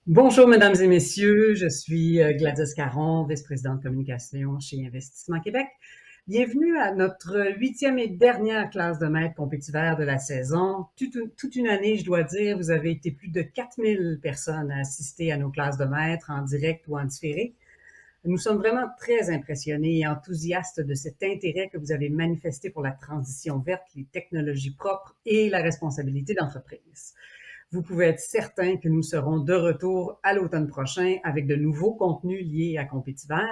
Bonjour, mesdames et messieurs. Je suis Gladys Caron, vice-présidente communication chez Investissement Québec. Bienvenue à notre 8e et dernière classe de maître compétiteur de la saison. Toute une année, je dois dire, vous avez été plus de 4000 personnes à assister à nos classes de maître en direct ou en différé. Nous sommes vraiment très impressionnés et enthousiastes de cet intérêt que vous avez manifesté pour la transition verte, les technologies propres et la responsabilité d'entreprise. Vous pouvez être certain que nous serons de retour à l'automne prochain avec de nouveaux contenus liés à Compétiver,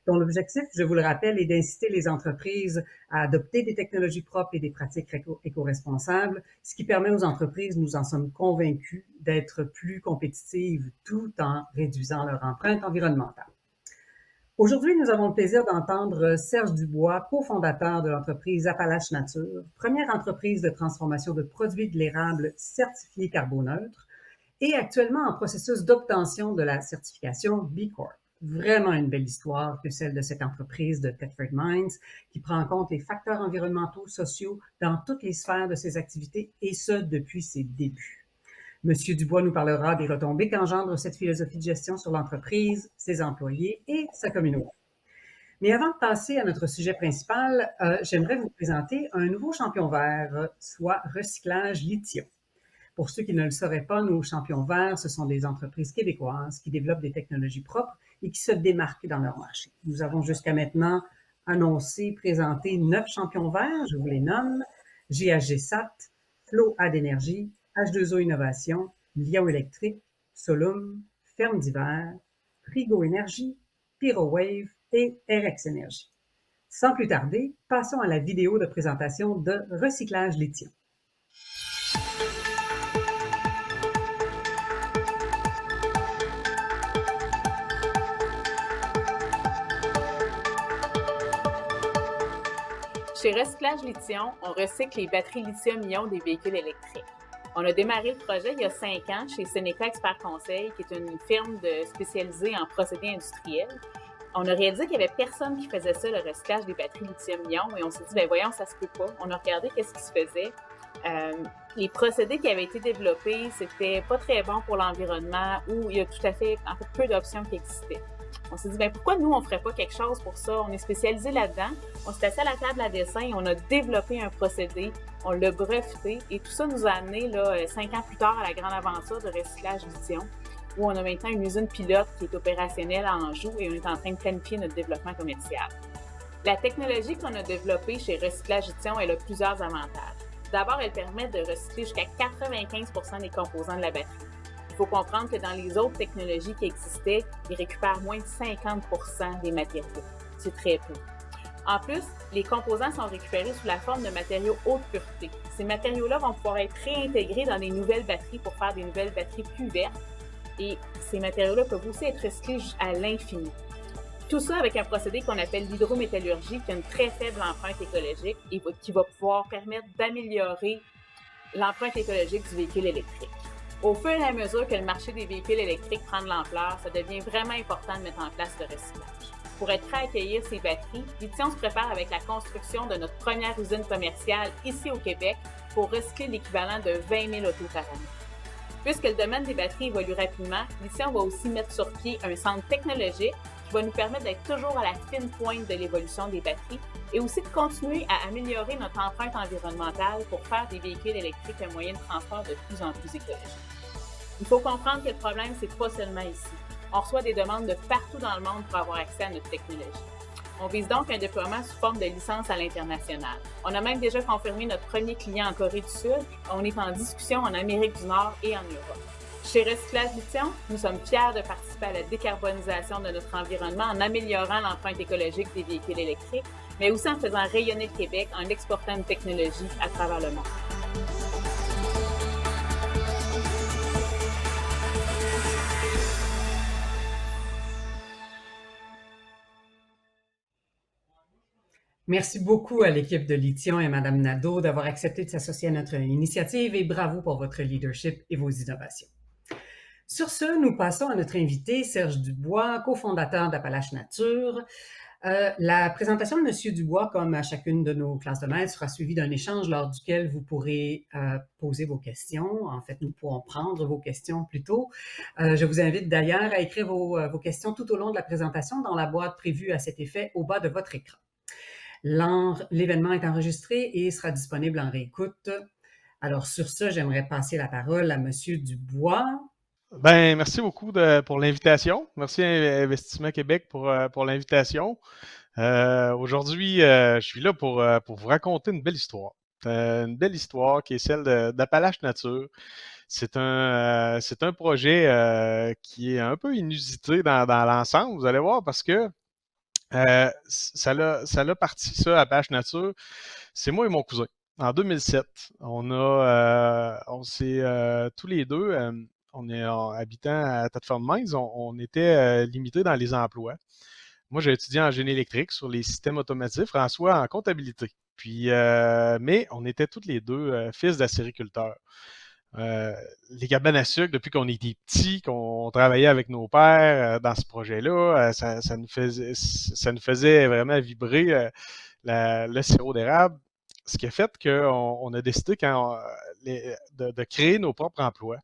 dont l'objectif, je vous le rappelle, est d'inciter les entreprises à adopter des technologies propres et des pratiques éco-responsables, ce qui permet aux entreprises, nous en sommes convaincus, d'être plus compétitives tout en réduisant leur empreinte environnementale. Aujourd'hui, nous avons le plaisir d'entendre Serge Dubois, cofondateur de l'entreprise Appalache Nature, première entreprise de transformation de produits de l'érable certifiés carboneutres et actuellement en processus d'obtention de la certification B Corp. Vraiment une belle histoire que celle de cette entreprise de Thetford Mines qui prend en compte les facteurs environnementaux, sociaux dans toutes les sphères de ses activités et ce depuis ses débuts. Monsieur Dubois nous parlera des retombées qu'engendre cette philosophie de gestion sur l'entreprise, ses employés et sa communauté. Mais avant de passer à notre sujet principal, j'aimerais vous présenter un nouveau champion vert, soit Recyclage Lithium. Pour ceux qui ne le sauraient pas, nos champions verts, ce sont des entreprises québécoises qui développent des technologies propres et qui se démarquent dans leur marché. Nous avons jusqu'à maintenant annoncé, présenté 9 champions verts, je vous les nomme, GHGSat, Flow Ad Énergie, H2O Innovation, Lion Électrique, Solum, Ferme d'hiver, Frigo Énergie, PyroWave et RX Énergie. Sans plus tarder, passons à la vidéo de présentation de Recyclage Lithium. Chez Recyclage Lithium, on recycle les batteries lithium-ion des véhicules électriques. On a démarré le projet il y a 5 ans chez Seneca Expert Conseil, qui est une firme spécialisée en procédés industriels. On a réalisé qu'il n'y avait personne qui faisait ça, le recyclage des batteries lithium-ion, et on s'est dit, voyons, ça se peut pas. On a regardé qu'est-ce qui se faisait. Les procédés qui avaient été développés, c'était pas très bon pour l'environnement, ou il y a tout à fait, peu d'options qui existaient. On s'est dit, pourquoi nous, on ferait pas quelque chose pour ça? On est spécialisé là-dedans. On s'est assis à la table à dessin et on a développé un procédé, on l'a breveté et tout ça nous a amené 5 ans plus tard à la grande aventure de Recyclage Lithium, où on a maintenant une usine pilote qui est opérationnelle à Anjou et on est en train de planifier notre développement commercial. La technologie qu'on a développée chez Recyclage Lithium, elle a plusieurs avantages. D'abord, elle permet de recycler jusqu'à 95% des composants de la batterie. Il faut comprendre que dans les autres technologies qui existaient, ils récupèrent moins de 50% des matériaux. C'est très peu. En plus, les composants sont récupérés sous la forme de matériaux haute pureté. Ces matériaux-là vont pouvoir être réintégrés dans des nouvelles batteries pour faire des nouvelles batteries plus vertes. Et ces matériaux-là peuvent aussi être recyclés à l'infini. Tout ça avec un procédé qu'on appelle l'hydrométallurgie, qui a une très faible empreinte écologique et qui va pouvoir permettre d'améliorer l'empreinte écologique du véhicule électrique. Au fur et à mesure que le marché des véhicules électriques prend de l'ampleur, ça devient vraiment important de mettre en place le recyclage. Pour être prêt à accueillir ces batteries, Lithium se prépare avec la construction de notre première usine commerciale ici au Québec pour recycler l'équivalent de 20 000 autos par année. Puisque le domaine des batteries évolue rapidement, Lithium va aussi mettre sur pied un centre technologique qui va nous permettre d'être toujours à la fine pointe de l'évolution des batteries et aussi de continuer à améliorer notre empreinte environnementale pour faire des véhicules électriques un moyen de transport de plus en plus écologique. Il faut comprendre que le problème, c'est pas seulement ici. On reçoit des demandes de partout dans le monde pour avoir accès à notre technologie. On vise donc un déploiement sous forme de licence à l'international. On a même déjà confirmé notre premier client en Corée du Sud. On est en discussion en Amérique du Nord et en Europe. Chez Recyclage Lithium, nous sommes fiers de participer à la décarbonisation de notre environnement en améliorant l'empreinte écologique des véhicules électriques, mais aussi en faisant rayonner le Québec en exportant une technologie à travers le monde. Merci beaucoup à l'équipe de Lithium et à Mme Nadeau d'avoir accepté de s'associer à notre initiative et bravo pour votre leadership et vos innovations. Sur ce, nous passons à notre invité, Serge Dubois, cofondateur d'Appalache Nature. La présentation de M. Dubois, comme à chacune de nos classes de maître, sera suivie d'un échange lors duquel vous pourrez poser vos questions. En fait, nous pourrons prendre vos questions plutôt. Je vous invite d'ailleurs à écrire vos questions tout au long de la présentation dans la boîte prévue à cet effet au bas de votre écran. L'événement est enregistré et sera disponible en réécoute. Alors, sur ce, j'aimerais passer la parole à M. Dubois. Ben, merci beaucoup pour l'invitation. Merci à Investissement Québec pour l'invitation. Aujourd'hui, je suis là pour vous raconter une belle histoire. Une belle histoire qui est celle d'Appalache Nature. C'est un projet qui est un peu inusité dans l'ensemble, vous allez voir, parce que ça l'a parti, ça, Appalache Nature. C'est moi et mon cousin. En 2007, on s'est tous les deux, on est habitant à Thetford-Mines, on était limités dans les emplois. Moi, j'ai étudié en génie électrique sur les systèmes automatisés, François en comptabilité. Puis, mais on était tous les deux fils d'acériculteurs. Les cabanes à sucre, depuis qu'on était petits, qu'on travaillait avec nos pères dans ce projet-là, ça nous faisait vraiment vibrer le sirop d'érable. Ce qui a fait qu'on a décidé de créer nos propres emplois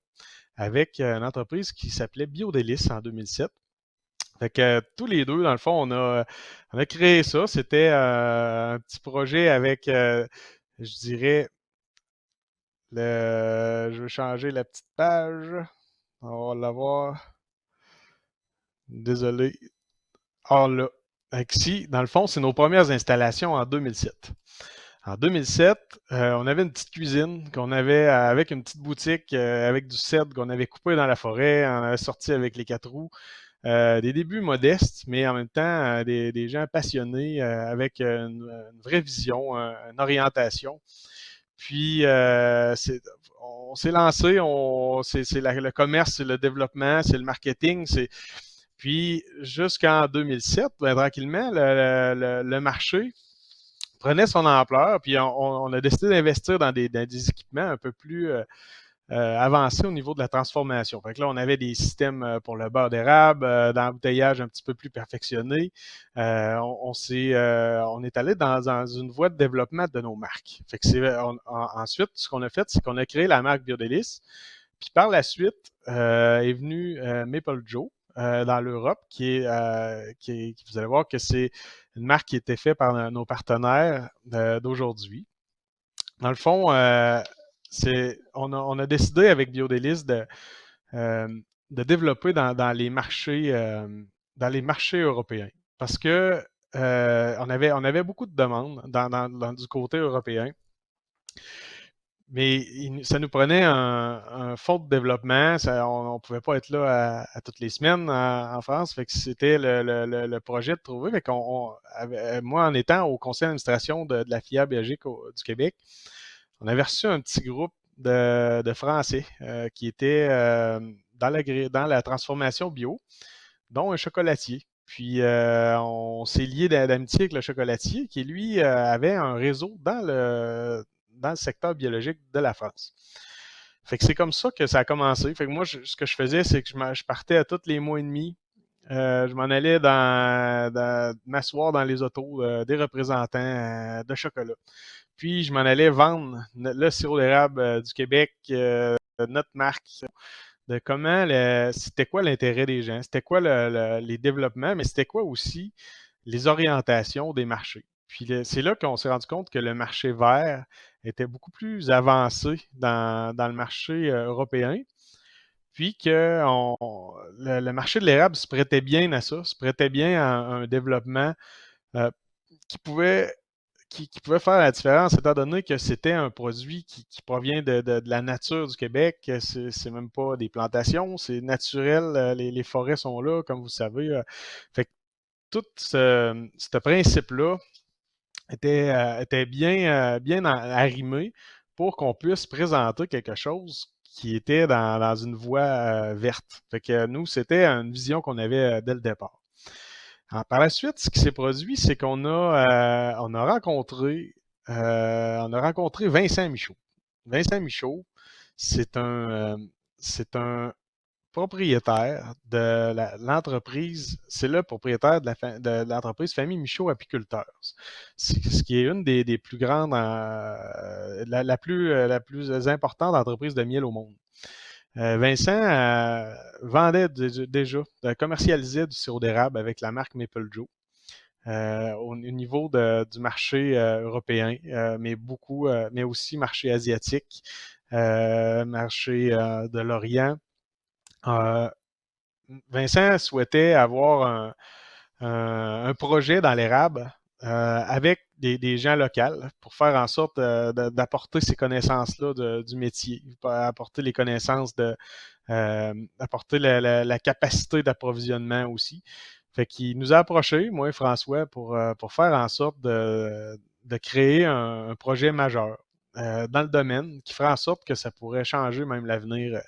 avec une entreprise qui s'appelait Biodélice en 2007. Fait que tous les deux, dans le fond, on a créé ça. C'était un petit projet avec, je dirais, je vais changer la petite page. On va l'avoir. Désolé. Ah là. Ici, dans le fond, c'est nos premières installations en 2007. En 2007, on avait une petite cuisine qu'on avait avec une petite boutique avec du cèdre qu'on avait coupé dans la forêt, on avait sorti avec les 4 roues. Des débuts modestes, mais en même temps, des gens passionnés avec une vraie vision, une orientation. Puis, on s'est lancé, c'est le commerce, c'est le développement, c'est le marketing. Puis, jusqu'en 2007, ben, tranquillement, le marché prenait son ampleur, puis on a décidé d'investir dans des équipements un peu plus avancés au niveau de la transformation. Fait que là, on avait des systèmes pour le beurre d'érable, d'embouteillage un petit peu plus perfectionné. On est allé dans une voie de développement de nos marques. Fait que ensuite, ce qu'on a fait, c'est qu'on a créé la marque Biodélice. Puis par la suite, est venu Maple Joe dans l'Europe, qui vous allez voir que c'est une marque qui était faite par nos partenaires d'aujourd'hui. Dans le fond, on a décidé avec Biodélice de développer dans les marchés européens. Parce que on avait beaucoup de demandes du côté européen. Mais ça nous prenait un fonds de développement. On ne pouvait pas être là à toutes les semaines en France. Fait que c'était le projet de trouver. Fait moi, en étant au conseil d'administration de la filière biologique du Québec, on avait reçu un petit groupe de Français qui étaient dans la transformation bio, dont un chocolatier. Puis on s'est lié d'amitié avec le chocolatier qui, lui, avait un réseau dans le secteur biologique de la France. Fait que c'est comme ça que ça a commencé. Fait que moi, ce que je faisais, c'est que je partais à tous les mois et demi. Je m'en allais m'asseoir dans les autos des représentants de chocolat. Puis, je m'en allais vendre le sirop d'érable du Québec, notre marque, de c'était quoi l'intérêt des gens, c'était quoi les développements, mais c'était quoi aussi les orientations des marchés. Puis, c'est là qu'on s'est rendu compte que le marché vert était beaucoup plus avancé dans le marché européen. Puis que le marché de l'érable se prêtait bien à ça, se prêtait bien à un développement qui pouvait faire la différence, étant donné que c'était un produit qui provient de la nature du Québec. C'est même pas des plantations, c'est naturel. Les forêts sont là, comme vous savez. Fait que tout ce principe-là était bien arrimé pour qu'on puisse présenter quelque chose qui était dans une voie verte. Fait que nous, c'était une vision qu'on avait dès le départ. Alors, par la suite, ce qui s'est produit, c'est qu'on a rencontré Vincent Michaud. Vincent Michaud, c'est un propriétaire de l'entreprise, c'est le propriétaire de l'entreprise Famille Michaud Apiculteurs. Ce qui est une des plus grandes, la plus importante entreprise de miel au monde. Vincent vendait déjà, commercialisait du sirop d'érable avec la marque Maple Joe. Au niveau du marché européen, mais aussi marché asiatique, marché de l'Orient. Vincent souhaitait avoir un projet dans l'érable avec des gens locaux pour faire en sorte d'apporter ces connaissances-là du métier, apporter les connaissances apporter la capacité d'approvisionnement aussi. Fait qu'il nous a approchés, moi et François, pour faire en sorte de créer un projet majeur dans le domaine qui ferait en sorte que ça pourrait changer même l'avenir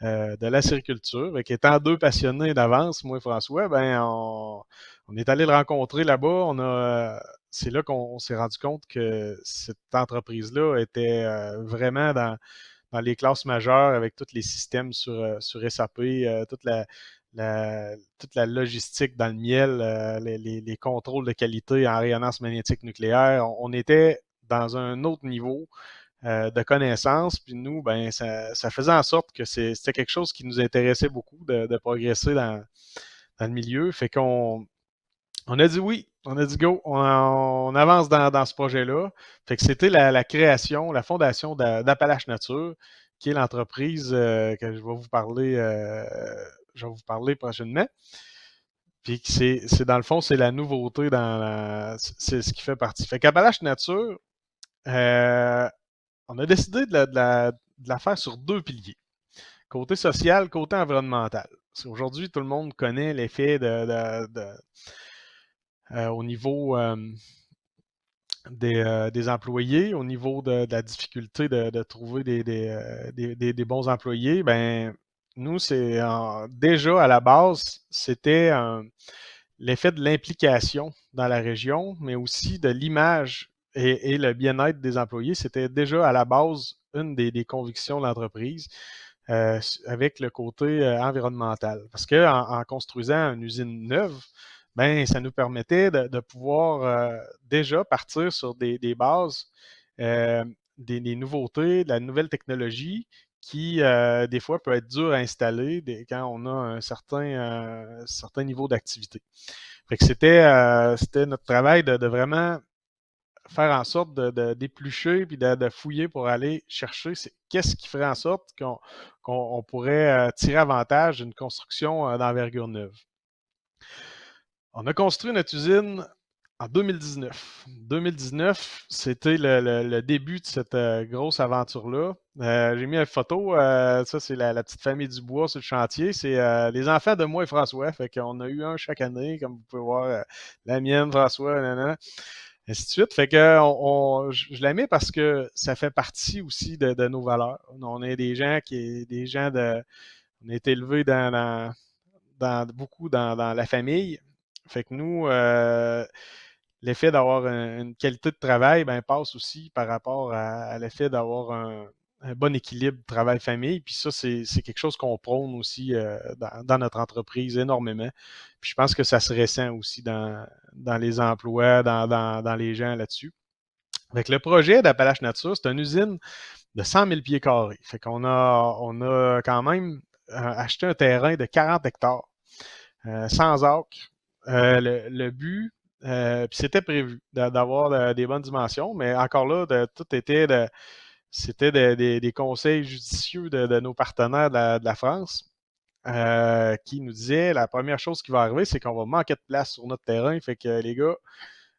de la sériculture. Et qu'étant deux passionnés d'avance, moi et François, ben on est allé le rencontrer là-bas. C'est là qu'on s'est rendu compte que cette entreprise-là était vraiment dans les classes majeures avec tous les systèmes sur SAP, toute la logistique dans le miel, les contrôles de qualité en rayonnance magnétique nucléaire. On était dans un autre niveau de connaissances. Puis nous, ben, ça faisait en sorte que c'était quelque chose qui nous intéressait beaucoup de progresser dans le milieu. Fait qu'on a dit oui, on a dit go, on avance dans ce projet-là. Fait que c'était la création, la fondation d'Appalache Nature, qui est l'entreprise que je vais vous parler prochainement. Puis c'est dans le fond, c'est la nouveauté c'est ce qui fait partie. Fait qu'Appalache Nature, on a décidé de la faire sur deux piliers. Côté social, côté environnemental. Aujourd'hui, tout le monde connaît l'effet au niveau des employés, au niveau de la difficulté de trouver des bons employés. Ben, nous, c'est déjà à la base, c'était l'effet de l'implication dans la région, mais aussi de l'image et le bien-être des employés. C'était déjà à la base une des convictions de l'entreprise avec le côté environnemental. Parce qu'en construisant une usine neuve, ben, ça nous permettait de pouvoir déjà partir sur des bases, des nouveautés, de la nouvelle technologie qui, des fois, peut être dur à installer quand on a un certain niveau d'activité. Fait que c'était notre travail de vraiment faire en sorte d'éplucher puis de fouiller pour aller chercher qu'est-ce qui ferait en sorte qu'on pourrait tirer avantage d'une construction d'envergure neuve. On a construit notre usine en 2019. 2019, c'était le début de cette grosse aventure-là. J'ai mis une photo, ça c'est la petite famille Dubois sur le chantier. C'est les enfants de moi et François. Fait qu'on a eu un chaque année, comme vous pouvez voir, la mienne, François, nanana, ainsi de suite. Fait que je la mets parce que ça fait partie aussi de nos valeurs. On est on a été élevés beaucoup dans la famille. Fait que nous, l'effet d'avoir une qualité de travail ben, passe aussi par rapport à l'effet d'avoir un bon équilibre travail-famille. Puis ça, c'est quelque chose qu'on prône aussi dans notre entreprise énormément. Puis je pense que ça se ressent aussi dans les emplois, dans les gens là-dessus. Fait que le projet d'Appalache Nature, c'est une usine de 100 000 pieds carrés. Fait qu'on a quand même acheté un terrain de 40 hectares, sans acre. Le but, puis c'était prévu d'avoir des bonnes dimensions, mais encore là, c'était des conseils judicieux de nos partenaires de la France qui nous disaient la première chose qui va arriver, c'est qu'on va manquer de place sur notre terrain. Fait que les gars,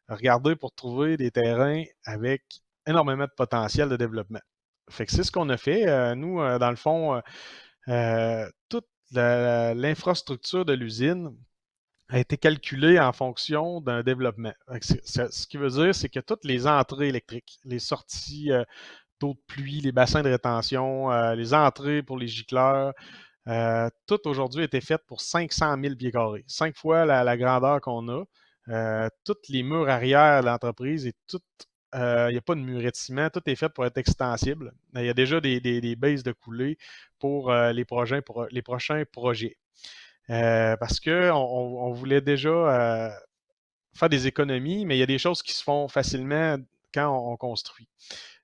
regardez pour trouver des terrains avec énormément de potentiel de développement. Fait que c'est ce qu'on a fait. Nous, dans le fond, toute l'infrastructure de l'usine a été calculée en fonction d'un développement. Ce qui veut dire, c'est que toutes les entrées électriques, les sorties d'eau de pluie, les bassins de rétention, les entrées pour les gicleurs, tout aujourd'hui a été fait pour 500 000 pieds carrés. 5 fois la grandeur qu'on a. Tous les murs arrière de l'entreprise et tout il n'y a pas de muret de ciment, tout est fait pour être extensible. Il y a déjà des bases de coulée pour les prochains projets. Parce qu'on voulait déjà faire des économies, mais il y a des choses qui se font facilement quand on construit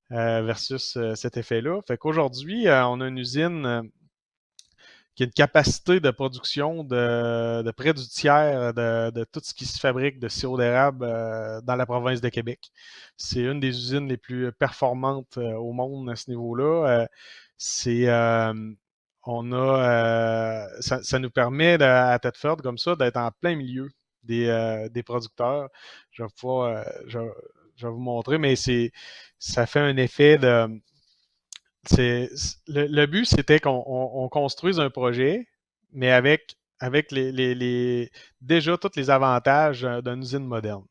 versus cet effet-là. Fait qu'aujourd'hui, on a une usine qui a une capacité de production de près du tiers de tout ce qui se fabrique de sirop d'érable dans la province de Québec. C'est une des usines les plus performantes au monde à ce niveau-là. Ça nous permet à Thetford comme ça d'être en plein milieu des producteurs. Je vais pouvoir, je vais vous montrer, mais ça fait un effet de le but, c'était qu'on construise un projet, mais avec déjà tous les avantages d'une usine moderne.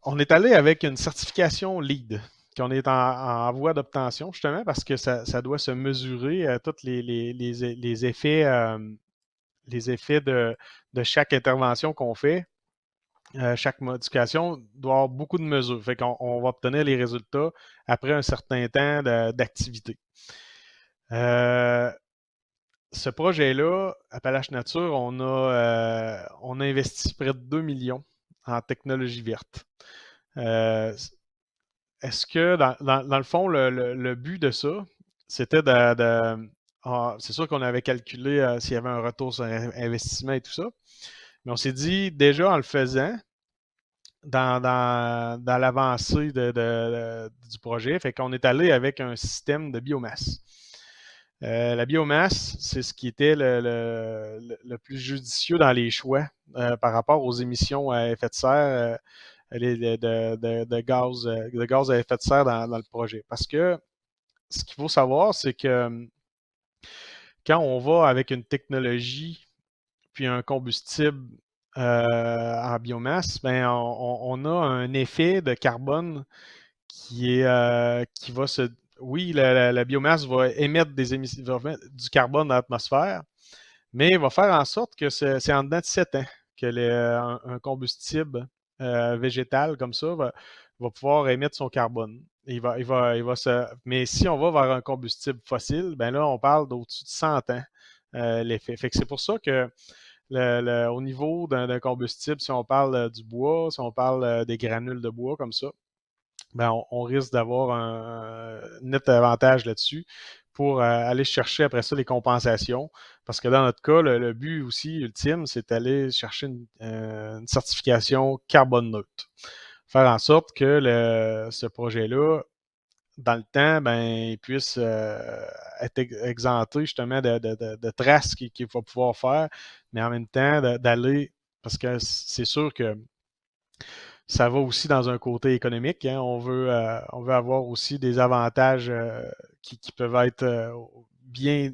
On est allé avec une certification LEED, qu'on est en voie d'obtention, justement, parce que ça doit se mesurer à tous les effets, de chaque intervention qu'on fait. Chaque modification doit avoir beaucoup de mesures. Fait qu'on va obtenir les résultats après un certain temps d'activité. Ce projet-là, Appalaches Nature, on a investi près de 2 millions en technologie verte. Est-ce que, dans le fond, le but de ça, c'était c'est sûr qu'on avait calculé s'il y avait un retour sur investissement et tout ça, mais on s'est dit, déjà en le faisant, dans l'avancée du projet. Fait qu'on est allé avec un système de biomasse. La biomasse, c'est ce qui était le plus judicieux dans les choix par rapport aux émissions à effet de serre, de gaz à effet de serre dans le projet. Parce que ce qu'il faut savoir, c'est que quand on va avec une technologie puis un combustible en biomasse, ben on a un effet de carbone qui va se. Oui, la biomasse va émettre du carbone dans l'atmosphère, mais il va faire en sorte que c'est en dedans de 7 ans que un combustible végétal comme ça va pouvoir émettre son carbone. Mais si on va vers un combustible fossile, ben là, on parle d'au-dessus de 100 ans l'effet. Fait que c'est pour ça que au niveau d'un combustible, si on parle du bois, si on parle des granules de bois comme ça, ben on risque d'avoir un net avantage là-dessus pour aller chercher après ça les compensations. Parce que dans notre cas, le but aussi ultime, c'est d'aller chercher une certification carbone neutre. Faire en sorte que ce projet-là, dans le temps, ben, il puisse être exempté justement de traces qu'il va pouvoir faire, mais en même temps d'aller, parce que c'est sûr que ça va aussi dans un côté économique. Hein. On veut avoir aussi des avantages qui peuvent être bien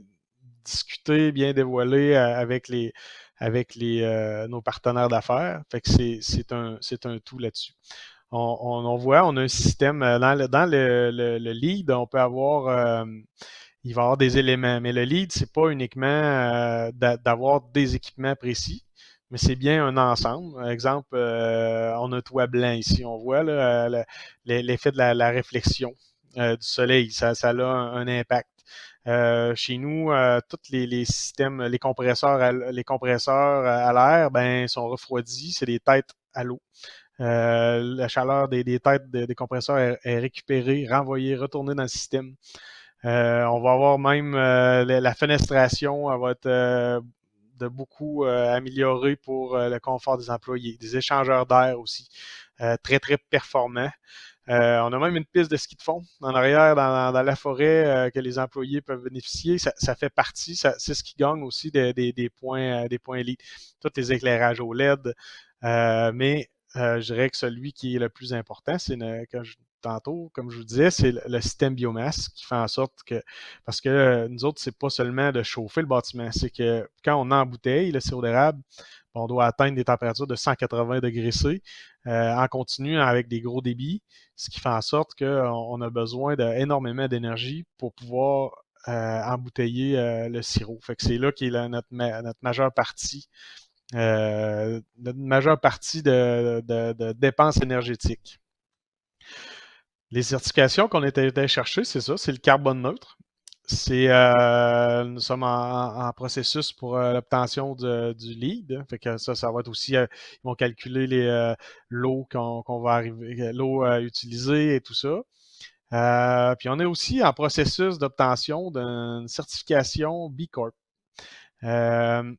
discutés, bien dévoilés avec nos partenaires d'affaires. Fait que c'est un tout là-dessus. On voit, on a un système dans le lead, on peut avoir il va y avoir des éléments, mais le lead, c'est pas uniquement d'avoir des équipements précis, mais c'est bien un ensemble. Par exemple, on a un toit blanc ici, on voit là, l'effet de la réflexion du soleil, ça a un impact. Chez nous, tous les systèmes, les compresseurs à l'air, ben, sont refroidis, c'est des têtes à l'eau. La chaleur des têtes des compresseurs est récupérée, renvoyée, retournée dans le système. On va avoir même la fenestration, elle va être de beaucoup améliorée pour le confort des employés. Des échangeurs d'air aussi, très, très performants. On a même une piste de ski de fond en arrière dans la forêt que les employés peuvent bénéficier. Ça fait partie, c'est ce qui gagne aussi des points LEED. Tous les éclairages au LED, mais je dirais que celui qui est le plus important, c'est tantôt, comme je vous disais, c'est le système biomasse qui fait en sorte que, parce que nous autres, c'est pas seulement de chauffer le bâtiment, c'est que quand on embouteille le sirop d'érable, on doit atteindre des températures de 180 degrés C en continu avec des gros débits, ce qui fait en sorte qu'on a besoin d'énormément d'énergie pour pouvoir embouteiller le sirop. Fait que c'est là qu'est notre majeure partie de dépenses énergétiques. Les certifications qu'on était allé chercher, c'est ça, c'est le carbone neutre. Nous sommes en processus pour l'obtention du LEED. Fait que ça va être aussi, ils vont calculer l'eau qu'on va arriver, l'eau utilisée et tout ça. Puis on est aussi en processus d'obtention d'une certification B Corp. Euh,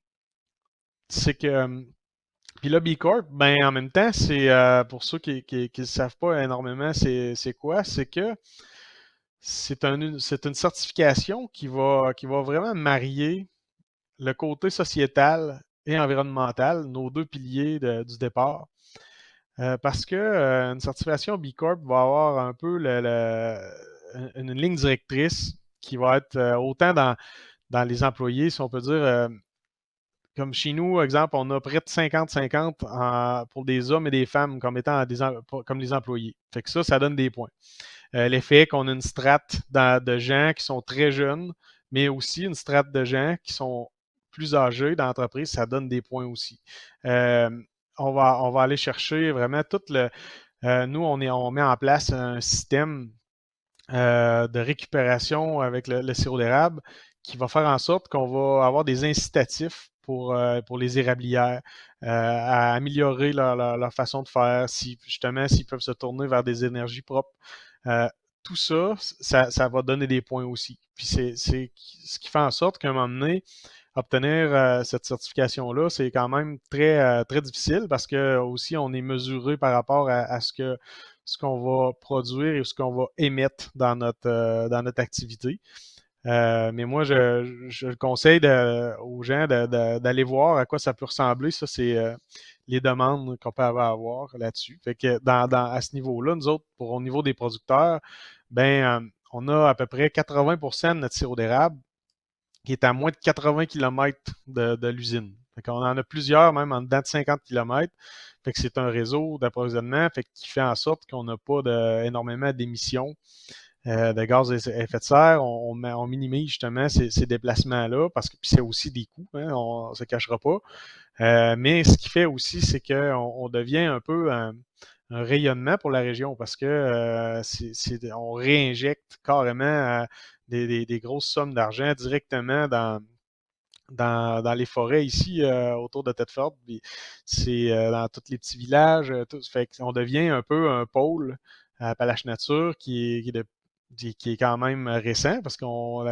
c'est que Puis là, B Corp, ben en même temps, c'est pour ceux qui ne savent pas énormément c'est quoi, c'est que c'est une certification qui va vraiment marier le côté sociétal et environnemental, nos deux piliers du départ. Parce que une certification B Corp va avoir un peu une ligne directrice qui va être autant dans les employés, si on peut dire, comme chez nous, exemple, on a près de 50-50 pour des hommes et des femmes comme étant comme les employés. Fait que ça donne des points. L'effet qu'on a une strate de gens qui sont très jeunes, mais aussi une strate de gens qui sont plus âgés dans l'entreprise, ça donne des points aussi. Euh, on va aller chercher vraiment tout le. Nous, on met en place un système de récupération avec le sirop d'érable qui va faire en sorte qu'on va avoir des incitatifs pour les érablières à améliorer leur façon de faire, justement s'ils peuvent se tourner vers des énergies propres. Euh, tout ça va donner des points aussi. Puis c'est ce qui fait en sorte qu'à un moment donné, obtenir cette certification-là, c'est quand même très difficile parce que aussi on est mesuré par rapport à ce qu'on va produire et ce qu'on va émettre dans notre activité. Mais moi, je conseille aux gens d'aller voir à quoi ça peut ressembler. Ça, c'est les demandes qu'on peut avoir là-dessus. Fait que à ce niveau-là, nous autres, au niveau des producteurs, ben, on a à peu près 80% de notre sirop d'érable qui est à moins de 80 km de l'usine. Fait qu'on en a plusieurs, même en dedans de 50 km. Fait que c'est un réseau d'approvisionnement qui fait en sorte qu'on n'a pas énormément d'émissions de gaz à effet de serre. On minimise justement ces déplacements-là parce que c'est aussi des coûts, hein, on ne se cachera pas. Mais ce qui fait aussi, c'est qu'on devient un peu un rayonnement pour la région parce que on réinjecte carrément des grosses sommes d'argent directement dans les forêts ici autour de Thetford. C'est dans tous les petits villages. Fait qu'on devient un peu un pôle à Appalaches Nature qui est quand même récent parce qu'on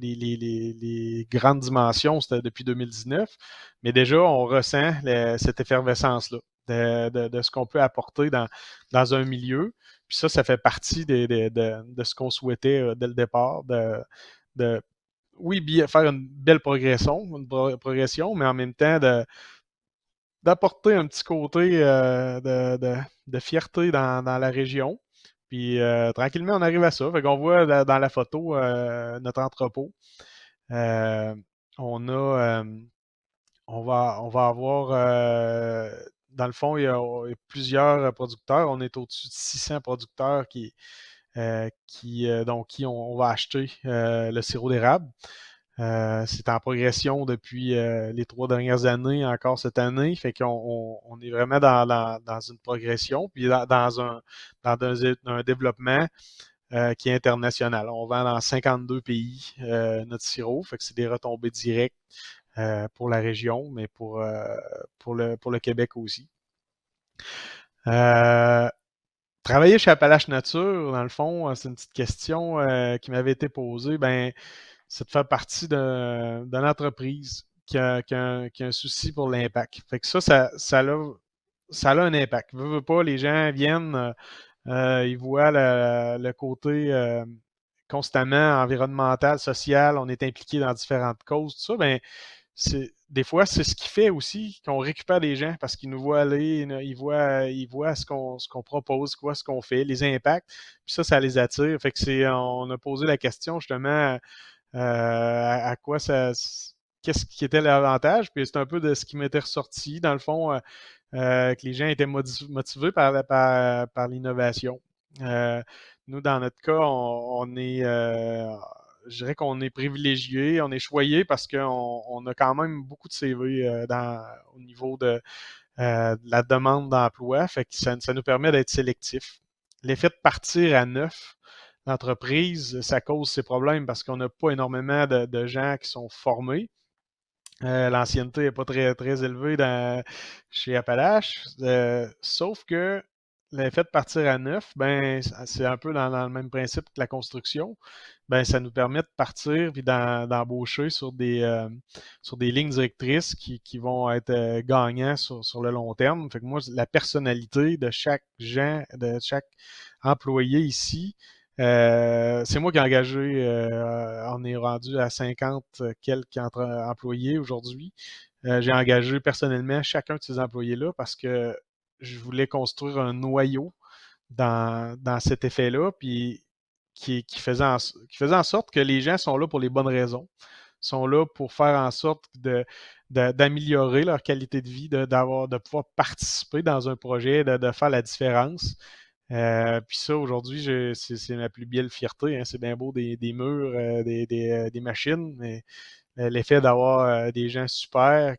les grandes dimensions, c'était depuis 2019, mais déjà, on ressent cette effervescence-là de ce qu'on peut apporter dans un milieu. Puis ça fait partie de ce qu'on souhaitait dès le départ, de oui, faire une belle progression, mais en même temps d'apporter un petit côté de fierté dans la région. Puis tranquillement, on arrive à ça. Fait qu'on voit dans la photo notre entrepôt. Euh, on a on va avoir dans le fond, il y a plusieurs producteurs. On est au-dessus de 600 producteurs donc qui on va acheter le sirop d'érable. C'est en progression depuis les 3 dernières années, encore cette année. Fait qu'on est vraiment dans une progression, puis dans un développement qui est international. On vend dans 52 pays notre sirop, fait que c'est des retombées directes pour la région, mais pour le Québec aussi. Travailler chez Appalaches Nature, dans le fond, c'est une petite question qui m'avait été posée. Ben, c'est de faire partie d'une entreprise qui a un souci pour l'impact. Fait que ça a un impact. Veux pas, les gens viennent, ils voient le côté constamment environnemental, social, on est impliqué dans différentes causes, tout ça, ben, des fois, c'est ce qui fait aussi qu'on récupère des gens parce qu'ils nous voient aller, ils voient ce qu'on propose, ce qu'on fait, les impacts, puis ça les attire. Fait que on a posé la question justement à quoi qu'est-ce qui était l'avantage, puis c'est un peu de ce qui m'était ressorti, dans le fond, que les gens étaient motivés par l'innovation. Nous, dans notre cas, on est, je dirais qu'on est privilégié, on est choyé parce qu'on a quand même beaucoup de CV au niveau de la demande d'emploi, fait que ça nous permet d'être sélectif. l'effet de partir à neuf l'entreprise, ça cause ces problèmes parce qu'on n'a pas énormément de gens qui sont formés. L'ancienneté n'est pas très, très élevée chez Appalache. Sauf que l'effet de partir à neuf, ben, c'est un peu dans le même principe que la construction. Ben, ça nous permet de partir puis d'embaucher sur des lignes directrices qui vont être gagnants sur le long terme. Fait que moi, la personnalité de chaque employé ici, c'est moi qui ai engagé, on est rendu à 50 quelques employés aujourd'hui. J'ai engagé personnellement chacun de ces employés-là parce que je voulais construire un noyau dans cet effet-là, puis qui faisait en sorte que les gens sont là pour les bonnes raisons, sont là pour faire en sorte d'améliorer leur qualité de vie, de pouvoir participer dans un projet, de faire la différence. Puis ça, aujourd'hui, c'est ma plus belle fierté. Hein. C'est bien beau des murs, des machines, mais l'effet d'avoir des gens super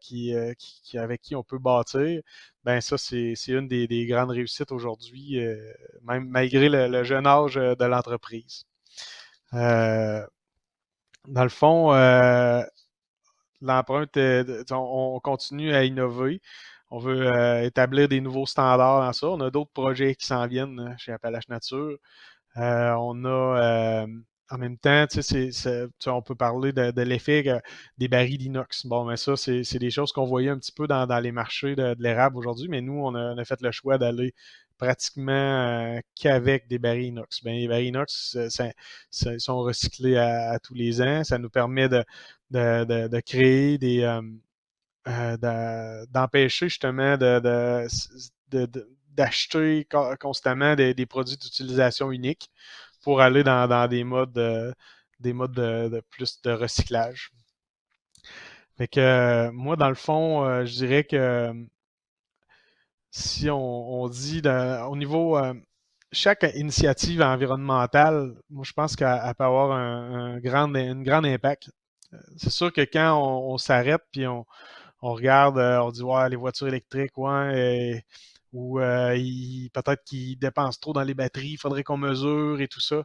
avec qui on peut bâtir, ben ça, c'est une des grandes réussites aujourd'hui, même malgré le jeune âge de l'entreprise. Dans le fond, l'empreinte, on continue à innover. On veut établir des nouveaux standards dans ça. On a d'autres projets qui s'en viennent chez Appalache Nature. On a en même temps, on peut parler de l'effet des barils d'inox. Bon, mais ça, c'est des choses qu'on voyait un petit peu dans les marchés de l'érable aujourd'hui, mais nous, on a fait le choix d'aller pratiquement qu'avec des barils inox. Ben, les barils inox sont recyclés à tous les ans. Ça nous permet de créer d'empêcher justement d'acheter constamment des produits d'utilisation unique pour aller dans des modes de plus de recyclage. Fait que moi, dans le fond, je dirais que si on dit au niveau chaque initiative environnementale, moi je pense qu'elle peut avoir un grand impact. C'est sûr que quand on s'arrête puis on regarde, on dit ouais, les voitures électriques, ouais, ou peut-être qu'ils dépensent trop dans les batteries, il faudrait qu'on mesure et tout ça.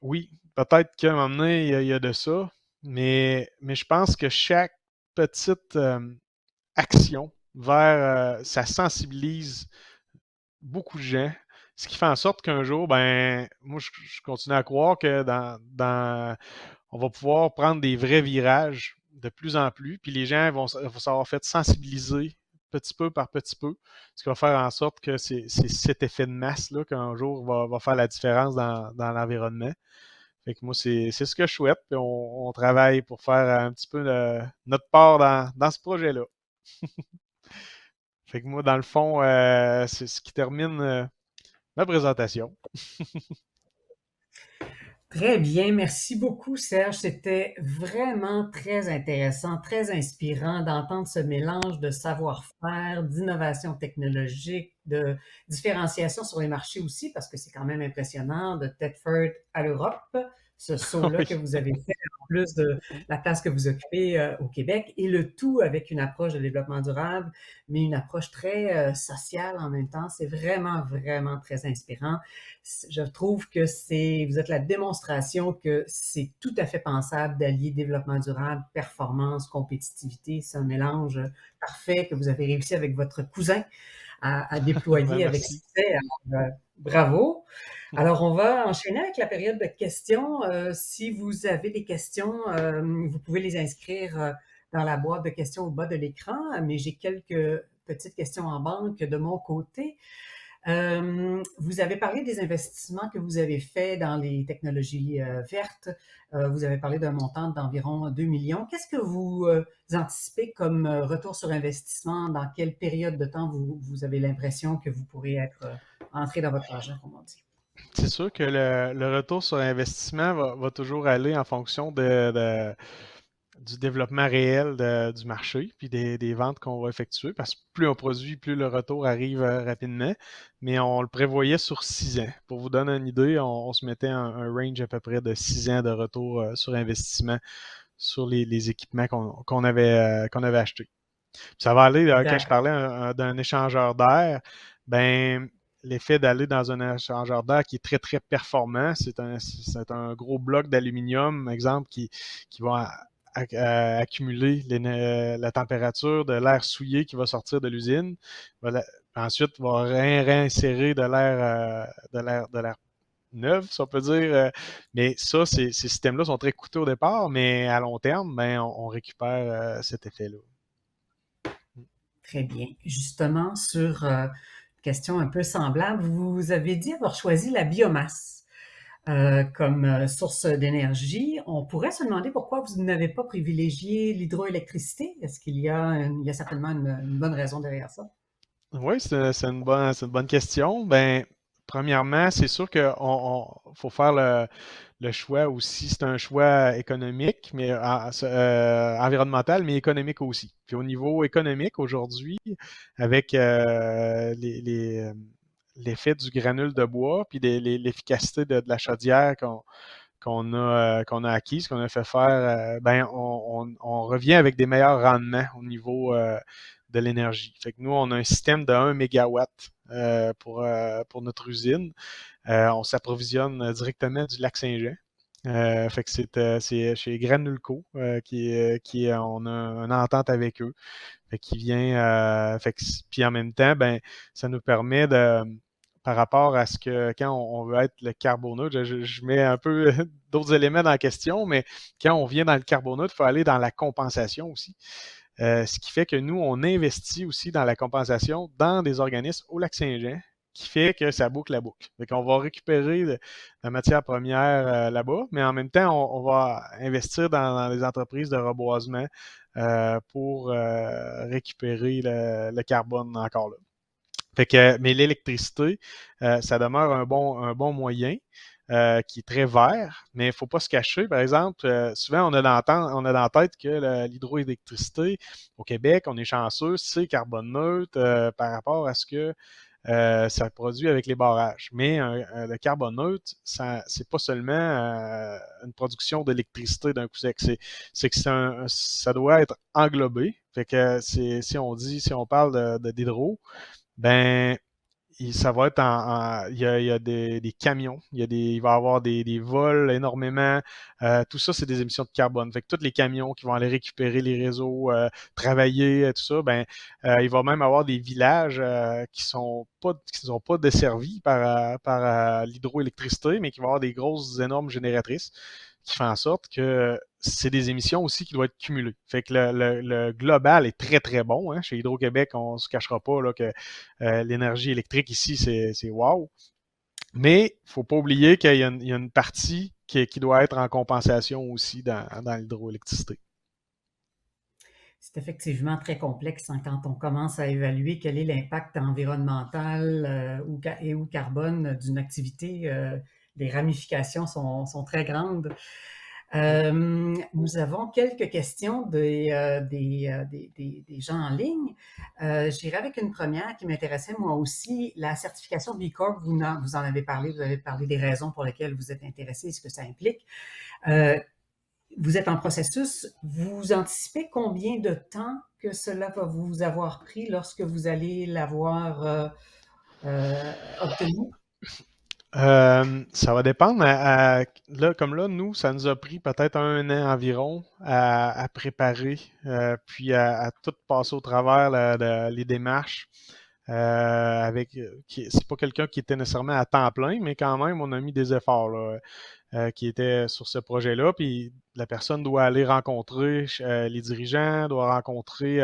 Oui, peut-être qu'à un moment donné, il y a de ça, mais je pense que chaque petite action vers ça sensibilise beaucoup de gens, ce qui fait en sorte qu'un jour, ben, moi, je continue à croire que on va pouvoir prendre des vrais virages de plus en plus, puis les gens vont s'avoir fait sensibiliser petit peu par petit peu, ce qui va faire en sorte que c'est cet effet de masse-là qu'un jour va faire la différence dans l'environnement. Fait que moi, c'est ce que je souhaite, puis on travaille pour faire un petit peu notre part dans ce projet-là. Fait que moi, dans le fond, c'est ce qui termine ma présentation. Très bien, merci beaucoup Serge. C'était vraiment très intéressant, très inspirant d'entendre ce mélange de savoir-faire, d'innovation technologique, de différenciation sur les marchés aussi, parce que c'est quand même impressionnant de Thetford à l'Europe, ce saut-là que vous avez fait, en plus de la place que vous occupez au Québec, et le tout avec une approche de développement durable, mais une approche très sociale en même temps. C'est vraiment, vraiment très inspirant. Je trouve que vous êtes la démonstration que c'est tout à fait pensable d'allier développement durable, performance, compétitivité. C'est un mélange parfait que vous avez réussi avec votre cousin à déployer avec succès. Alors, bravo. Alors, on va enchaîner avec la période de questions. Si vous avez des questions, vous pouvez les inscrire dans la boîte de questions au bas de l'écran, mais j'ai quelques petites questions en banque de mon côté. Vous avez parlé des investissements que vous avez faits dans les technologies vertes. Vous avez parlé d'un montant d'environ 2 millions. Qu'est-ce que vous anticipez comme retour sur investissement? Dans quelle période de temps vous avez l'impression que vous pourrez être entré dans votre argent, comme on dit? C'est sûr que le retour sur investissement va toujours aller en fonction du développement réel du marché, puis des ventes qu'on va effectuer, parce que plus on produit, plus le retour arrive rapidement, mais on le prévoyait sur 6 ans. Pour vous donner une idée, on se mettait un range à peu près de 6 ans de retour sur investissement sur les équipements qu'on avait achetés. Puis ça va aller, quand je parlais d'un échangeur d'air, ben l'effet d'aller dans un échangeur d'air qui est très, très performant. C'est un gros bloc d'aluminium, exemple, qui va accumuler la température de l'air souillé qui va sortir de l'usine. Ensuite, va réinsérer de l'air neuf, si on peut dire. Mais ça, ces systèmes-là sont très coûteux au départ, mais à long terme, ben, on récupère cet effet-là. Très bien. Justement, sur une question un peu semblable, vous avez dit avoir choisi la biomasse comme source d'énergie. On pourrait se demander pourquoi vous n'avez pas privilégié l'hydroélectricité. Est-ce qu'il y a, il y a certainement une bonne raison derrière ça? Oui, c'est une bonne question. Ben, premièrement, c'est sûr qu'il faut faire le choix aussi. C'est un choix économique, mais environnemental, mais économique aussi. Puis au niveau économique, aujourd'hui, avec l'effet du granule de bois, puis l'efficacité de la chaudière qu'on a acquise, qu'on a fait faire, ben on revient avec des meilleurs rendements au niveau de l'énergie. Fait que nous, on a un système de 1 mégawatt pour notre usine. On s'approvisionne directement du lac Saint-Jean. Fait que c'est chez Granulco on a une entente avec eux. Fait qu'il vient puis en même temps, ben ça nous permet de par rapport à ce que quand on veut être le carboneutre, je mets un peu d'autres éléments dans la question, mais quand on vient dans le carboneutre, il faut aller dans la compensation aussi. Ce qui fait que nous, on investit aussi dans la compensation dans des organismes au lac Saint-Jean, qui fait que ça boucle la boucle. Fait qu'on va récupérer la matière première là-bas, mais en même temps, on va investir dans les entreprises de reboisement pour récupérer le carbone encore là. Fait que, mais l'électricité, ça demeure un bon moyen qui est très vert, mais il ne faut pas se cacher. Par exemple, souvent, on a dans la tête que l'hydroélectricité au Québec, on est chanceux, c'est carbone neutre par rapport à ce que ça produit avec les barrages. Mais le carbone neutre, c'est pas seulement une production d'électricité d'un coup sec. C'est que ça doit être englobé. Fait que si on parle d'hydro, ben ça va être il y a des camions, il va y avoir des vols énormément. Tout ça, c'est des émissions de carbone. Fait que tous les camions qui vont aller récupérer les réseaux, travailler, tout ça, ben il va même avoir des villages qui sont pas desservis par l'hydroélectricité, mais qui vont avoir des grosses, énormes génératrices qui font en sorte que c'est des émissions aussi qui doivent être cumulées. Fait que le global est très, très bon. Hein. Chez Hydro-Québec, on ne se cachera pas là, que l'énergie électrique ici, c'est wow. Mais il ne faut pas oublier qu'il y a une partie qui doit être en compensation aussi dans l'hydroélectricité. C'est effectivement très complexe hein, quand on commence à évaluer quel est l'impact environnemental ou carbone d'une activité. Les ramifications sont très grandes. Nous avons quelques questions des gens en ligne. J'irai avec une première qui m'intéressait moi aussi, la certification B Corp, vous en avez parlé des raisons pour lesquelles vous êtes intéressé, ce que ça implique. Vous êtes en processus, vous anticipez combien de temps que cela va vous avoir pris lorsque vous allez l'avoir obtenu? Ça va dépendre. Comme là, nous, ça nous a pris peut-être 1 an environ à préparer, puis à tout passer au travers les démarches. C'est pas quelqu'un qui était nécessairement à temps plein, mais quand même, on a mis des efforts là, qui étaient sur ce projet-là. Puis la personne doit aller rencontrer les dirigeants, doit rencontrer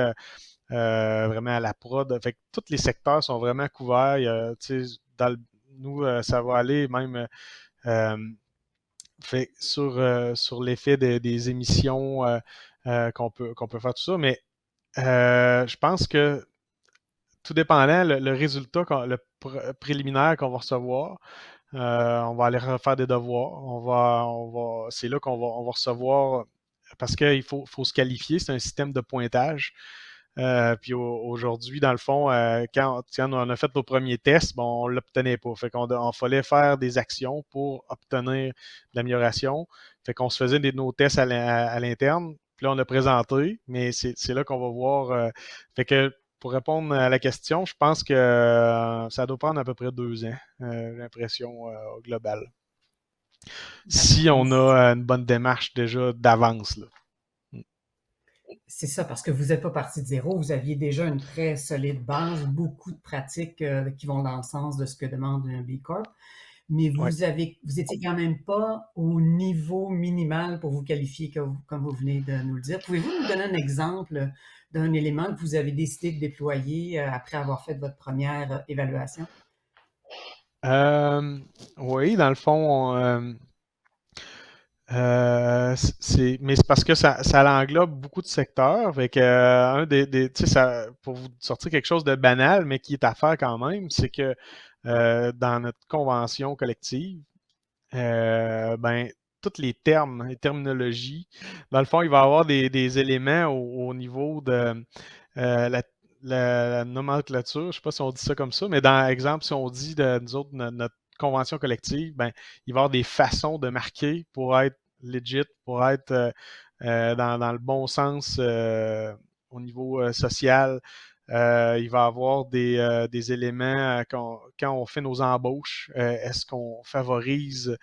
vraiment la prod. Fait que tous les secteurs sont vraiment couverts. Nous, ça va aller même fait sur l'effet des émissions qu'on peut faire tout ça. Mais je pense que tout dépendant, le résultat, préliminaire qu'on va recevoir, on va aller refaire des devoirs. C'est là on va recevoir, parce qu'il faut se qualifier, c'est un système de pointage. Puis aujourd'hui, dans le fond, quand on a fait nos premiers tests, bon, on ne l'obtenait pas. Fait qu'on fallait faire des actions pour obtenir de l'amélioration. Fait qu'on se faisait nos tests à l'interne. Puis là, on a présenté, mais c'est là qu'on va voir. Fait que pour répondre à la question, je pense que ça doit prendre à peu près 2 ans, j'ai l'impression, au global. Si D'accord. on a une bonne démarche déjà d'avance, là. C'est ça, parce que vous n'êtes pas parti de zéro, vous aviez déjà une très solide base, beaucoup de pratiques qui vont dans le sens de ce que demande un B Corp, mais Ouais. vous étiez quand même pas au niveau minimal pour vous qualifier comme vous venez de nous le dire. Pouvez-vous nous donner un exemple d'un élément que vous avez décidé de déployer après avoir fait votre première évaluation? Oui, dans le fond, mais c'est parce que ça englobe beaucoup de secteurs. Fait que, tu sais, pour vous sortir quelque chose de banal, mais qui est à faire quand même, c'est que dans notre convention collective, ben, tous les termes, les terminologies, dans le fond, il va y avoir des éléments au niveau de la, la nomenclature. Je ne sais pas si on dit ça comme ça, mais dans exemple, si on dit de nous autres, notre convention collective, ben, il va y avoir des façons de marquer pour être legit, pour être dans le bon sens au niveau social. Il va y avoir des éléments quand on fait nos embauches. Est-ce qu'on favorise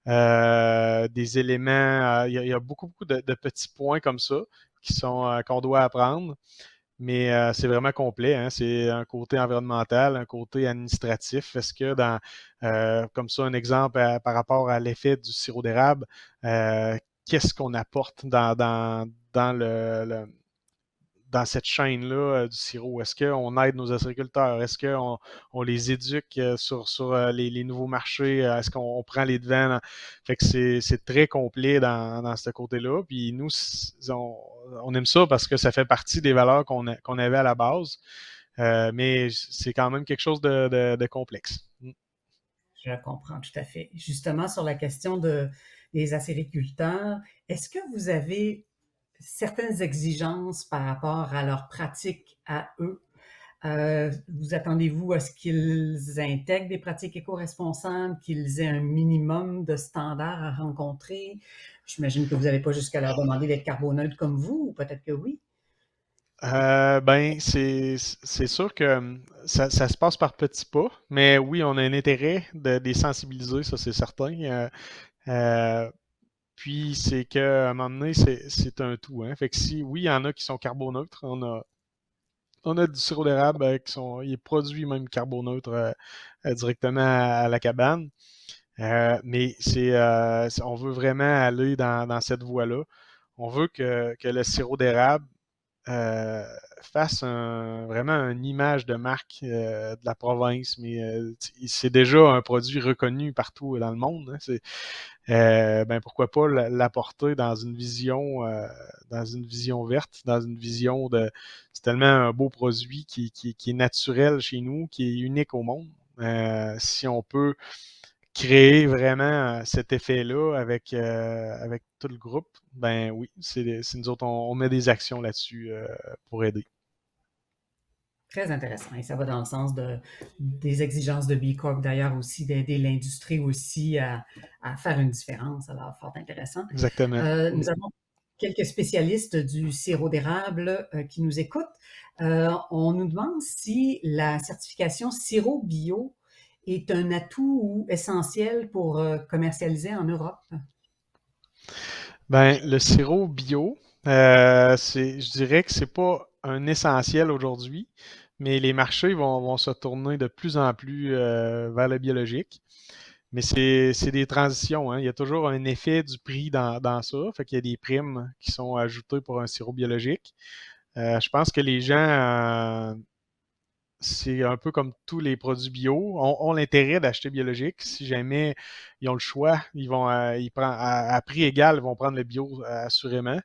des éléments? Il y a beaucoup, beaucoup de petits points comme ça qu'on doit apprendre. Mais c'est vraiment complet, hein. C'est un côté environnemental, un côté administratif. Est-ce que comme ça, un exemple par rapport à l'effet du sirop d'érable, qu'est-ce qu'on apporte dans cette chaîne-là du sirop? Est-ce qu'on aide nos agriculteurs? Est-ce qu'on les éduque sur les nouveaux marchés? Est-ce qu'on prend les devants? Fait que c'est très complet dans ce côté-là. Puis nous, on aime ça parce que ça fait partie des valeurs qu'on avait à la base. Mais c'est quand même quelque chose de complexe. Je comprends tout à fait. Justement, sur la question des acériculteurs, est-ce que vous avez certaines exigences par rapport à leurs pratiques à eux? Vous attendez-vous à ce qu'ils intègrent des pratiques éco-responsables, qu'ils aient un minimum de standards à rencontrer? J'imagine que vous n'avez pas jusqu'à leur demander d'être carboneutres comme vous, ou peut-être que oui. Ben, c'est sûr que ça se passe par petits pas, mais oui, on a un intérêt de les sensibiliser, ça c'est certain. Euh, Puis c'est qu'à un moment donné, c'est un tout, hein. Fait que si, oui, il y en a qui sont carboneutres. On a du sirop d'érable il est produit même carboneutre directement à la cabane. Mais on veut vraiment aller dans cette voie-là. On veut que le sirop d'érable euh, fasse vraiment une image de marque de la province, mais c'est déjà un produit reconnu partout dans le monde, hein. Ben pourquoi pas l'apporter dans une vision verte, dans une vision c'est tellement un beau produit qui est naturel chez nous, qui est unique au monde. Si on peut créer vraiment cet effet-là avec tout le groupe, ben oui, c'est nous autres, on met des actions là-dessus pour aider. Très intéressant. Et ça va dans le sens des exigences de B Corp, d'ailleurs aussi, d'aider l'industrie aussi à faire une différence. Alors, fort intéressant. Exactement. Nous avons quelques spécialistes du sirop d'érable qui nous écoutent. On nous demande si la certification sirop bio est un atout ou essentiel pour commercialiser en Europe. Ben, le sirop bio, je dirais que c'est pas un essentiel aujourd'hui, mais les marchés vont se tourner de plus en plus vers le biologique. Mais c'est des transitions, hein. Il y a toujours un effet du prix dans ça. Fait qu'il y a des primes qui sont ajoutées pour un sirop biologique. Je pense que les gens, c'est un peu comme tous les produits bio, ont l'intérêt d'acheter biologique. Si jamais ils ont le choix, à prix égal, ils vont prendre le bio assurément.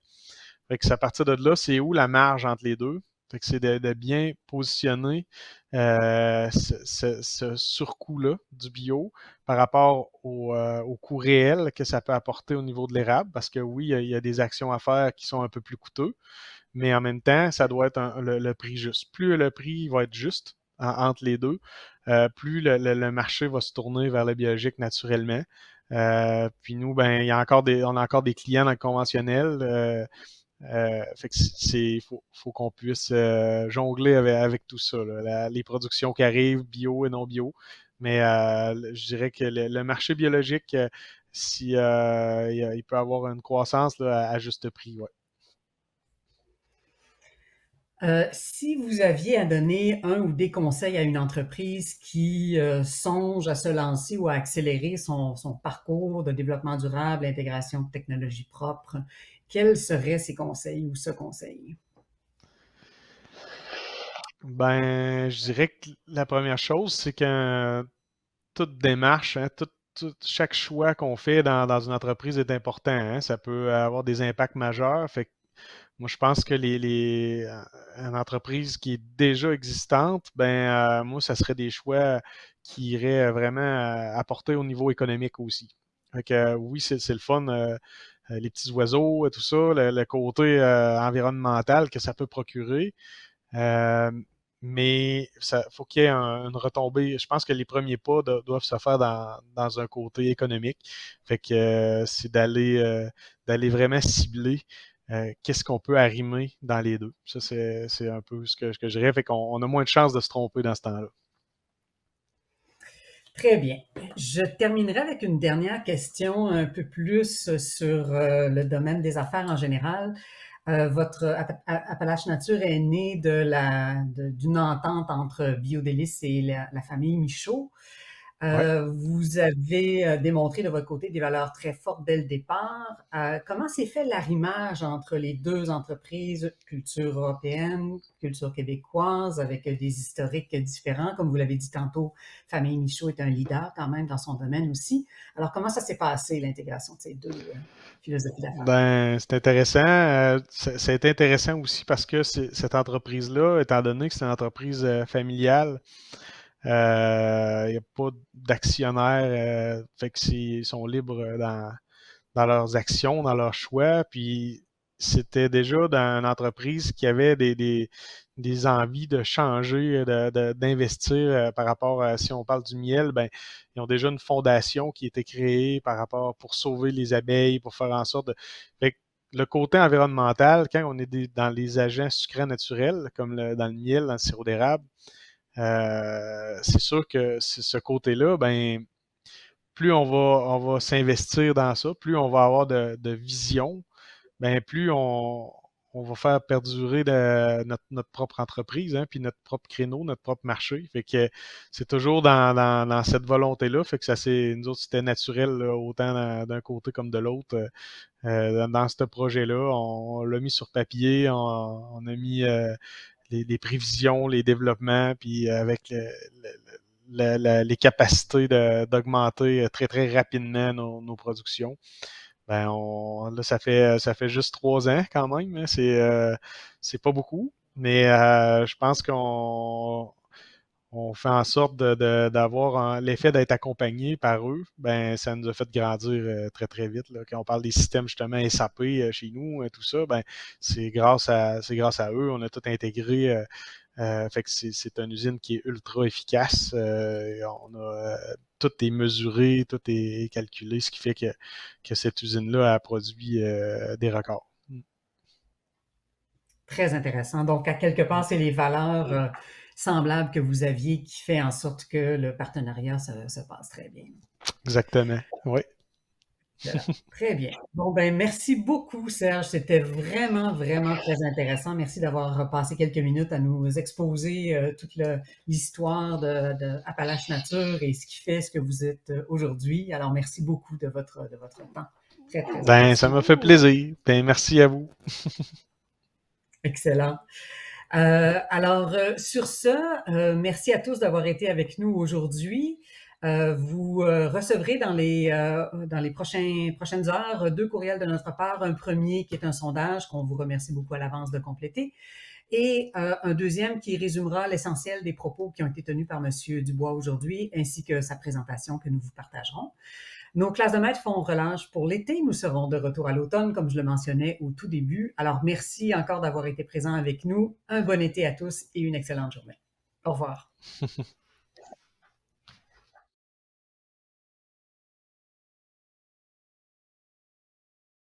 Fait que c'est à partir de là, c'est où la marge entre les deux? Fait que c'est de bien positionner ce surcoût-là du bio par rapport au coût réel que ça peut apporter au niveau de l'érable, parce que oui, il y a des actions à faire qui sont un peu plus coûteux, mais en même temps, ça doit être le prix juste. Plus le prix va être juste entre les deux, plus le marché va se tourner vers le biologique naturellement. Puis nous, ben, on a encore des clients dans le conventionnel Fait que faut qu'on puisse jongler avec tout ça, là, les productions qui arrivent, bio et non bio. Mais je dirais que le marché biologique, si il peut avoir une croissance là, à juste prix, ouais. Si vous aviez à donner un ou des conseils à une entreprise qui songe à se lancer ou à accélérer son parcours de développement durable, intégration de technologies propres, quels seraient ces conseils ou ce conseil? Ben, je dirais que la première chose, c'est que toute démarche, hein, chaque choix qu'on fait dans une entreprise est important, hein. Ça peut avoir des impacts majeurs. Fait que moi, je pense que une entreprise qui est déjà existante, ben, moi, ça serait des choix qui iraient vraiment apporter au niveau économique aussi. Fait que, oui, c'est le fun, les petits oiseaux et tout ça, le côté environnemental que ça peut procurer. Euh, mais il faut qu'il y ait une retombée. Je pense que les premiers pas doivent se faire dans un côté économique. Fait que c'est d'aller vraiment cibler qu'est-ce qu'on peut arrimer dans les deux. Ça, c'est un peu ce que je dirais. Fait qu'on on a moins de chances de se tromper dans ce temps-là. Très bien. Je terminerai avec une dernière question un peu plus sur le domaine des affaires en général. Votre Appalache Nature est né d'une entente entre Biodélice et la famille Michaud. Ouais. Vous avez démontré de votre côté des valeurs très fortes dès le départ. Comment s'est fait l'arrimage entre les deux entreprises, culture européenne, culture québécoise, avec des historiques différents? Comme vous l'avez dit tantôt, Famille Michaud est un leader quand même dans son domaine aussi. Alors, comment ça s'est passé, l'intégration de ces deux philosophies d'affaires? Ben, c'est intéressant. Ça a été intéressant aussi parce que cette entreprise-là, étant donné que c'est une entreprise familiale, il n'y a pas d'actionnaire, fait que ils sont libres dans leurs actions, dans leurs choix. Puis c'était déjà dans une entreprise qui avait des envies de changer, d'investir par rapport à, si on parle du miel, ben, ils ont déjà une fondation qui a été créée par rapport pour sauver les abeilles, pour faire en sorte de. Fait que le côté environnemental, quand on est dans les agents sucrés naturels, comme dans le miel, dans le sirop d'érable, c'est sûr que ce côté-là, ben, plus on va s'investir dans ça, plus on va avoir de vision, ben plus on va faire perdurer notre propre entreprise, hein, puis notre propre créneau, notre propre marché. Fait que c'est toujours dans cette volonté-là. Fait que nous autres, c'était naturel, là, autant d'un côté comme de l'autre. Dans ce projet-là, on l'a mis sur papier, on a mis les prévisions, les développements, puis avec les capacités d'augmenter très, très rapidement nos productions. Ben là, ça fait juste 3 ans quand même, hein. C'est pas beaucoup, mais je pense qu'on fait en sorte d'avoir l'effet d'être accompagné par eux. Ben, ça nous a fait grandir très, très vite, là. Quand on parle des systèmes justement SAP chez nous, tout ça, ben, c'est grâce à eux. On a tout intégré. Fait que c'est une usine qui est ultra efficace. On a tout est mesuré, tout est calculé, ce qui fait que cette usine-là a produit des records. Très intéressant. Donc, à quelque part, c'est les valeurs semblables que vous aviez qui fait en sorte que le partenariat se passe très bien. Exactement. Oui. Très bien. Bon, ben, merci beaucoup, Serge. C'était vraiment, vraiment très intéressant. Merci d'avoir passé quelques minutes à nous exposer toute l'histoire de Appalache Nature et ce qui fait ce que vous êtes aujourd'hui. Alors, merci beaucoup de votre temps. Très, très Ben, ça apprécié. m'a fait plaisir. Ben, merci à vous. Excellent. Sur ce, merci à tous d'avoir été avec nous aujourd'hui. Vous recevrez dans les prochaines heures 2 courriels de notre part. Un premier qui est un sondage qu'on vous remercie beaucoup à l'avance de compléter et un deuxième qui résumera l'essentiel des propos qui ont été tenus par Monsieur Dubois aujourd'hui ainsi que sa présentation que nous vous partagerons. Nos classes de maître font relâche pour l'été. Nous serons de retour à l'automne, comme je le mentionnais au tout début. Alors, merci encore d'avoir été présent avec nous. Un bon été à tous et une excellente journée. Au revoir.